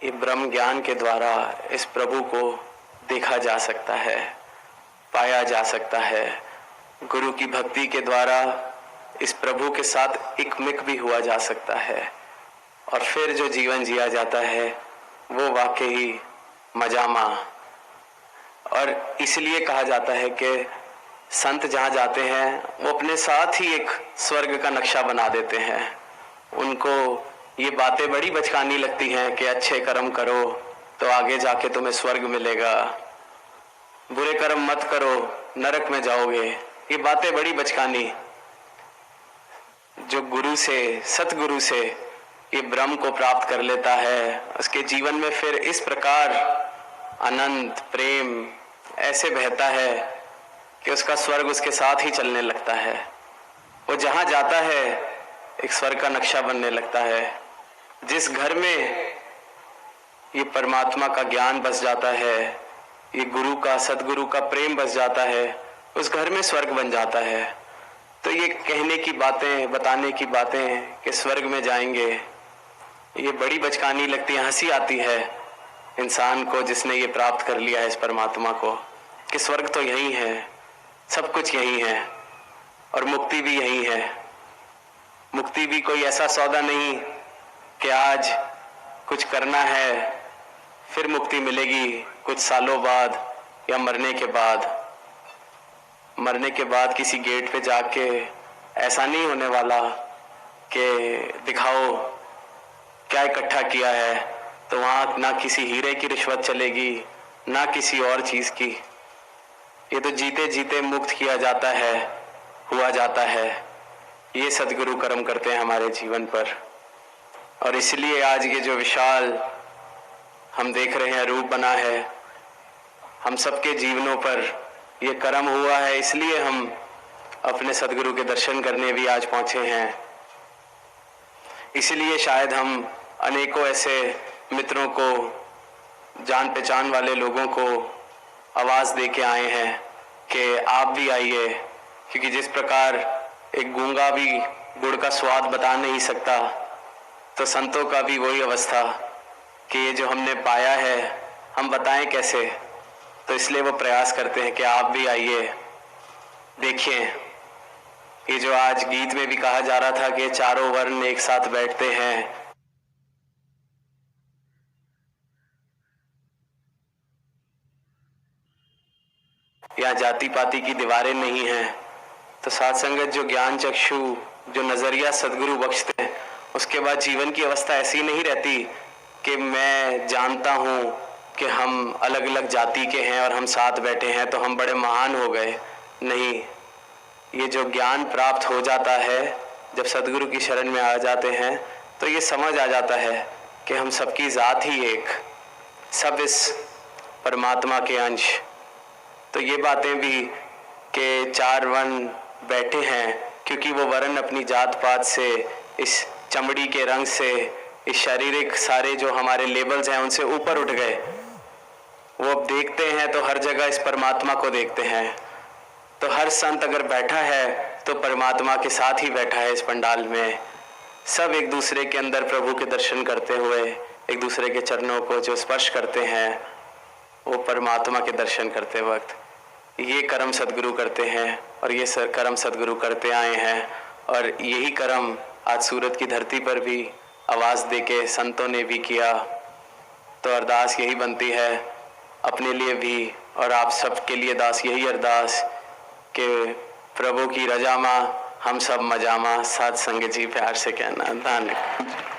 ये ब्रह्म ज्ञान के द्वारा इस प्रभु को देखा जा सकता है, पाया जा सकता है। गुरु की भक्ति के द्वारा इस प्रभु के साथ एकमिक भी हुआ जा सकता है और फिर जो जीवन जिया जाता है वो वाकई मजामा। और इसलिए कहा जाता है कि संत जहाँ जाते हैं वो अपने साथ ही एक स्वर्ग का नक्शा बना देते हैं। उनको ये बातें बड़ी बचकानी लगती हैं कि अच्छे कर्म करो तो आगे जाके तुम्हें स्वर्ग मिलेगा, बुरे कर्म मत करो नरक में जाओगे। ये बातें बड़ी बचकानी। जो गुरु से, सतगुरु से ये ब्रह्म को प्राप्त कर लेता है, उसके जीवन में फिर इस प्रकार आनंद प्रेम ऐसे बहता है कि उसका स्वर्ग उसके साथ ही चलने लगता है। वो जहाँ जाता है एक स्वर्ग का नक्शा बनने लगता है। जिस घर में ये परमात्मा का ज्ञान बस जाता है, ये गुरु का, सदगुरु का प्रेम बस जाता है, उस घर में स्वर्ग बन जाता है। तो ये कहने की बातें, बताने की बातें कि स्वर्ग में जाएंगे, ये बड़ी बचकानी लगती है। हंसी आती है इंसान को जिसने ये प्राप्त कर लिया है इस परमात्मा को, कि स्वर्ग तो यही है, सब कुछ यही है और मुक्ति भी यही है। मुक्ति भी कोई ऐसा सौदा नहीं कि आज कुछ करना है फिर मुक्ति मिलेगी कुछ सालों बाद या मरने के बाद। मरने के बाद किसी गेट पे जाके ऐसा नहीं होने वाला कि दिखाओ क्या इकट्ठा किया है, तो वहाँ ना किसी हीरे की रिश्वत चलेगी ना किसी और चीज की। ये तो जीते जीते मुक्त किया जाता है, हुआ जाता है। ये सदगुरु कर्म करते हैं हमारे जीवन पर। और इसलिए आज ये जो विशाल हम देख रहे हैं रूप बना है, हम सबके जीवनों पर ये कर्म हुआ है, इसलिए हम अपने सदगुरु के दर्शन करने भी आज पहुंचे हैं। इसलिए शायद हम अनेकों ऐसे मित्रों को, जान पहचान वाले लोगों को आवाज दे के आए हैं कि आप भी आइए, क्योंकि जिस प्रकार एक गूंगा भी गुड़ का स्वाद बता नहीं सकता, तो संतों का भी वही अवस्था कि ये जो हमने पाया है हम बताएं कैसे। तो इसलिए वो प्रयास करते हैं कि आप भी आइए, देखिए। ये जो आज गीत में भी कहा जा रहा था कि चारों वर्ण एक साथ बैठते हैं, या जाति पाति की दीवारें नहीं हैं। तो साथ संगत जो ज्ञान चक्षु, जो नजरिया सदगुरु बख्शते हैं, उसके बाद जीवन की अवस्था ऐसी नहीं रहती कि मैं जानता हूं कि हम अलग अलग जाति के हैं और हम साथ बैठे हैं तो हम बड़े महान हो गए। नहीं, ये जो ज्ञान प्राप्त हो जाता है, जब सदगुरु की शरण में आ जाते हैं तो ये समझ आ जाता है कि हम सबकी जात ही एक, सब इस परमात्मा के अंश। तो ये बातें भी कि चार वर्ण बैठे हैं क्योंकि वो वर्ण अपनी जात पात से, इस चमड़ी के रंग से, इस शारीरिक सारे जो हमारे लेबल्स हैं उनसे ऊपर उठ गए। वो अब देखते हैं तो हर जगह इस परमात्मा को देखते हैं। तो हर संत अगर बैठा है तो परमात्मा के साथ ही बैठा है इस पंडाल में। सब एक दूसरे के अंदर प्रभु के दर्शन करते हुए एक दूसरे के चरणों को जो स्पर्श करते हैं, वो परमात्मा के दर्शन करते वक्त ये कर्म सदगुरु करते हैं और ये कर्म सदगुरु करते आए हैं। और यही कर्म आज सूरत की धरती पर भी आवाज़ देके संतों ने भी किया। तो अरदास यही बनती है अपने लिए भी और आप सबके लिए दास यही अरदास कि प्रभु की रजा माँ हम सब मजामा, साथ संग जी प्यार से कहना। धन्यवाद।